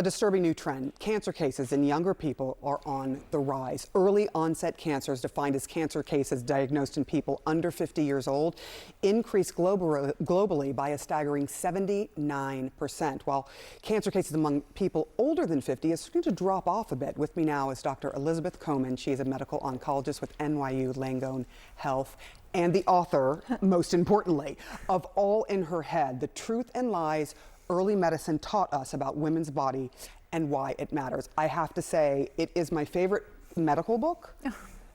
A disturbing new trend. Cancer cases in younger people are on the rise. Early onset cancers, defined as cancer cases diagnosed in people under 50 years old, increased globally by a staggering 79%, while cancer cases among people older than 50 is starting to drop off a bit. With me now is Dr. Elizabeth Comen. She is a medical oncologist with NYU Langone Health and the author, most importantly, of All in Her Head: The Truth and Lies Early Medicine Taught Us About Women's Body and Why It Matters. I have to say, it is my favorite medical book.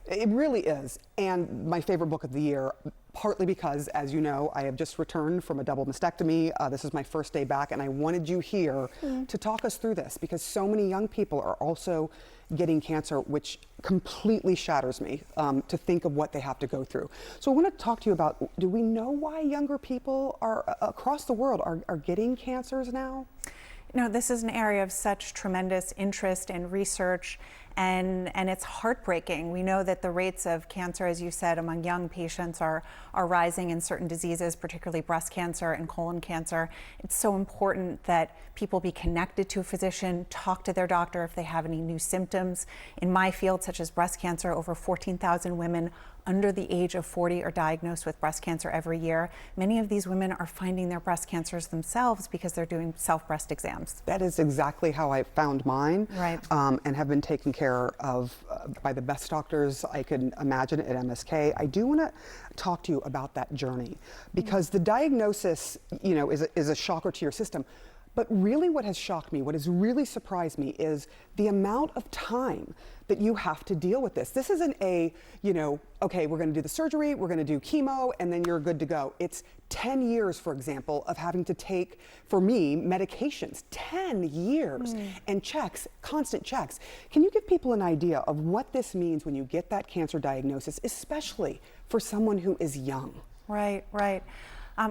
It really is, and my favorite book of the year, partly because, as you know, I have just returned from a double mastectomy. This is my first day back, and I wanted you here to talk us through this, because so many young people are also getting cancer, which completely shatters me to think of what they have to go through. So I want to talk to you about, do we know why younger people are across the world are getting cancers now? You know, this is an area of such tremendous interest and research, and it's heartbreaking. We know that the rates of cancer, as you said, among young patients are rising in certain diseases, particularly breast cancer and colon cancer. It's so important that people be connected to a physician, talk to their doctor if they have any new symptoms. In my field, such as breast cancer, over 14,000 women under the age of 40 are diagnosed with breast cancer every year. Many of these women are finding their breast cancers themselves because they're doing self-breast exams. That is exactly how I found mine, right. And have been taken care of by the best doctors I could imagine at MSK. I do want to talk to you about that journey, because the diagnosis, you know, is a shocker to your system. But really what has shocked me, what has really surprised me, is the amount of time that you have to deal with this. This isn't a, you know, okay, we're going to do the surgery, we're going to do chemo, and then you're good to go. It's 10 years, for example, of having to take, for me, medications. 10 years and checks, constant checks. Can you give people an idea of what this means when you get that cancer diagnosis, especially for someone who is young? Right, right.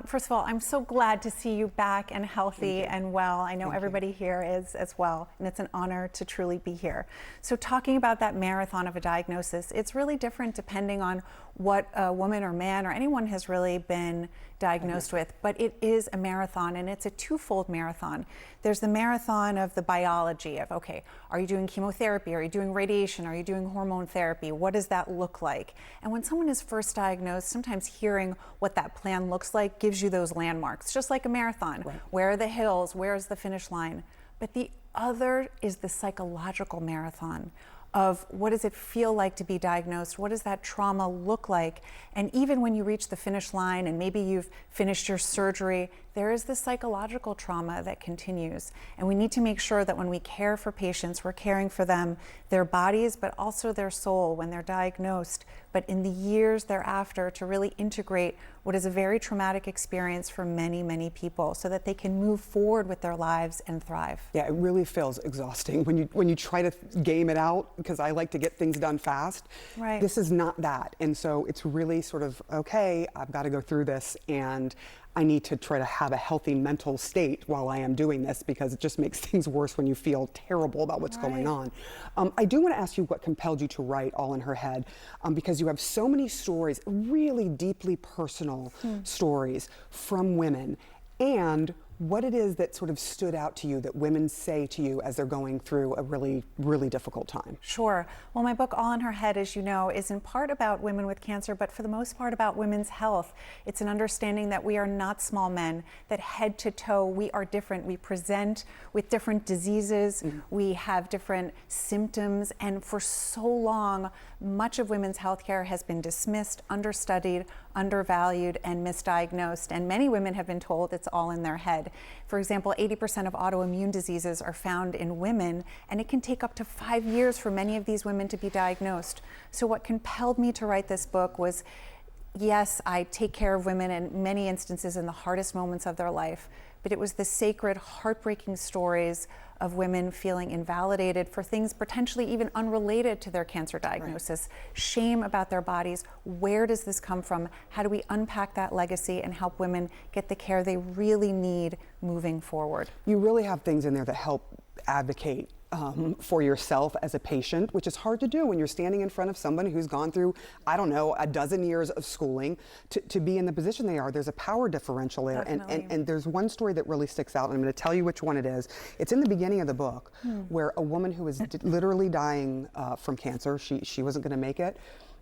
First of all, I'm so glad to see you back and healthy and well. I know everybody here is as well, and it's an honor to truly be here. So talking about that marathon of a diagnosis, it's really different depending on what a woman or man or anyone has really been diagnosed with, but it is a marathon, and it's a twofold marathon. There's the marathon of the biology of, okay, are you doing chemotherapy? Are you doing radiation? Are you doing hormone therapy? What does that look like? And when someone is first diagnosed, sometimes hearing what that plan looks like gives you those landmarks, just like a marathon. Right. Where are the hills? Where's the finish line? But the other is the psychological marathon of what does it feel like to be diagnosed? What does that trauma look like? And even when you reach the finish line and maybe you've finished your surgery, there is the psychological trauma that continues. And we need to make sure that when we care for patients, we're caring for them, their bodies, but also their soul when they're diagnosed, but in the years thereafter to really integrate what is a very traumatic experience for many, many people so that they can move forward with their lives and thrive. Yeah, it really feels exhausting when you try to game it out, because I like to get things done fast. Right. This is not that. And so it's really sort of, okay, I've got to go through this, and I need to try to have a healthy mental state while I am doing this, because it just makes things worse when you feel terrible about what's going on. I do want to ask you what compelled you to write All in Her Head, because you have so many stories, really deeply personal stories from women, and what it is that sort of stood out to you that women say to you as they're going through a really, really difficult time. Sure. Well, my book, All in Her Head, as you know, is in part about women with cancer, but for the most part about women's health. It's an understanding that we are not small men, that head to toe, we are different. We present with different diseases, we have different symptoms, and for so long, much of women's healthcare has been dismissed, understudied, undervalued, and misdiagnosed. And many women have been told it's all in their head. For example, 80% of autoimmune diseases are found in women, and it can take up to 5 years for many of these women to be diagnosed. So what compelled me to write this book was, yes, I take care of women in many instances in the hardest moments of their life, but it was the sacred, heartbreaking stories of women feeling invalidated for things potentially even unrelated to their cancer diagnosis. Right. Shame about their bodies. Where does this come from? How do we unpack that legacy and help women get the care they really need moving forward? You really have things in there that help advocate for yourself as a patient, which is hard to do when you're standing in front of someone who's gone through, I don't know, a dozen years of schooling to be in the position they are. There's a power differential there. And there's one story that really sticks out, and I'm going to tell you which one it is. It's in the beginning of the book, where a woman who was literally dying from cancer, she wasn't going to make it,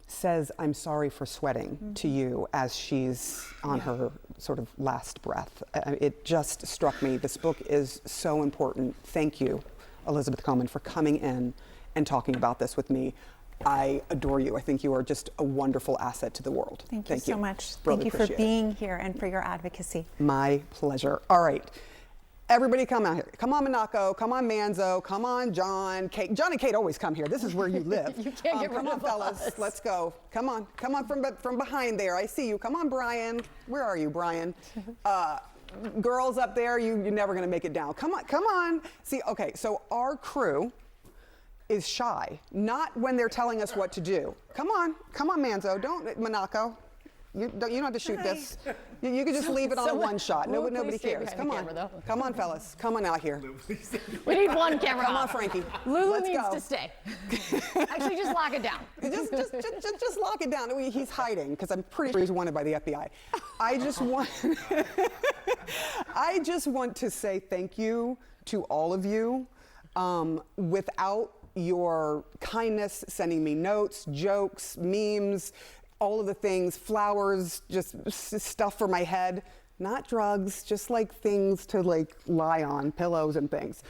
says, "I'm sorry for sweating" to you as she's on her sort of last breath. It just struck me. This book is so important. Thank you, Elizabeth Coleman, for coming in and talking about this with me. I adore you. I think you are just a wonderful asset to the world. Thank you so much. Really Thank you for appreciate it. being here and for your advocacy. My pleasure. All right. Everybody come out here. Come on, Monaco. Come on, Manzo. Come on, John. Kate. John and Kate always come here. This is where you live. You can't get rid come on, of fellas. us. Let's go. Come on. Come on from behind there. I see you. Come on, Brian. Where are you, Brian? Girls up there, you're never going to make it down. Come on. Come on. See, okay, so our crew is shy. Not when they're telling us what to do. Come on. Come on, Manzo. Don't, Monaco. You don't have to shoot this. You could just leave it on a one shot. Will Nobody please stay cares. behind Come the on. camera, though. Come on, fellas. Come on out here. We need one camera. Come on, off. Frankie. Lulu Let's needs go. to stay. Actually, just lock it down. Just lock it down. He's hiding because I'm pretty sure he's wanted by the FBI. I just want to say thank you to all of you. Without your kindness, sending me notes, jokes, memes, all of the things, flowers, just stuff for my head, not drugs, just like things to like lie on, pillows and things.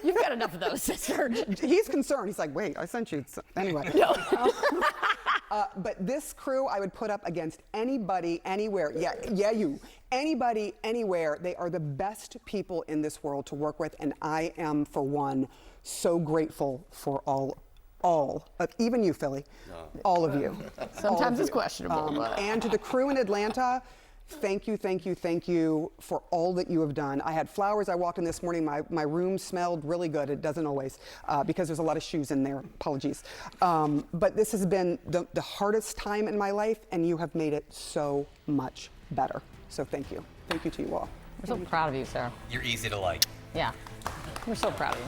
You've got enough of those, sister. He's concerned. He's like, wait, I sent you. Anyway. No. But this crew, I would put up against anybody, anywhere. Yeah, you. Anybody, anywhere. They are the best people in this world to work with, and I am, for one, so grateful for all, even you, Philly, all of you. Sometimes it's questionable. But. And to the crew in Atlanta, thank you for all that you have done. I had flowers. I walked in this morning. My room smelled really good. It doesn't always, because there's a lot of shoes in there. Apologies. But this has been the hardest time in my life, and you have made it so much better. So thank you. Thank you to you all. We're so proud of you, Sarah. You're easy to like. Yeah. We're so proud of you.